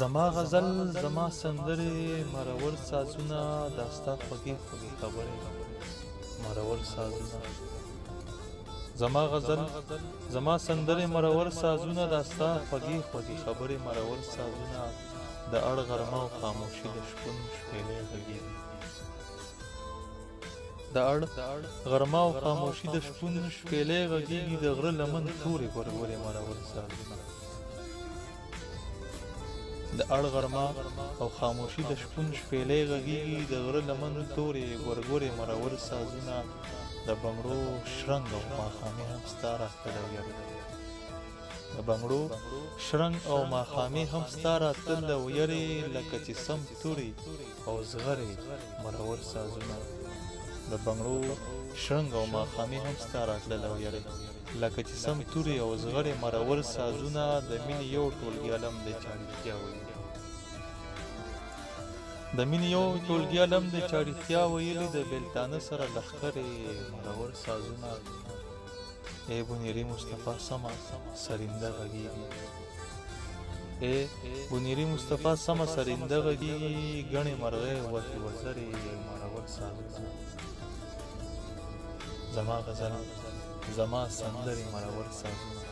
زما غزل زما سندرې مرور سازونه داستا خوږې خوږې خبرې مرور سازونه زما غزل زما سندرې مرور سازونه داستا خوږې خوږې خبرې مرور سازونه د اړ غرمه او خاموشي د شپون شپېلې غږېږي د اړ غرمه او خاموشي د شپون شپېلې غږېږي د غره لمن تورې ګورګورې مرور سازونه د اړ غرمه او خاموشي د شپون شپېلې غږېږي د غره لمن تورې ګورګورې مرور سازونه د بنګړو شرنګ او ماښامي هم ستا راتلل د بنګړو شرنګ او ماښامي هم ستا راتلل او یرې لکه چې سم تورې او زغرې مرور سازونه د بنګړو شرنګ او ماښامي هم ستا راتلل او یرې لکه چې سم تورې او زغرې مرور سازونه د مینې یو ټولګي علم دی چې اړتیا ویلي د مینې یو ټولګي علم دی چې اړتیا ویلي د بېلتانه سره لښکرې مرور سازونه ای بونیري مصطفی سمه سرینده غږېږي ای بونیري مصطفی سمه سرینده غږېږي ګڼې مرغۍ وهي وزرې مرور سازونه زما غزل زما سندرې مرور سازونه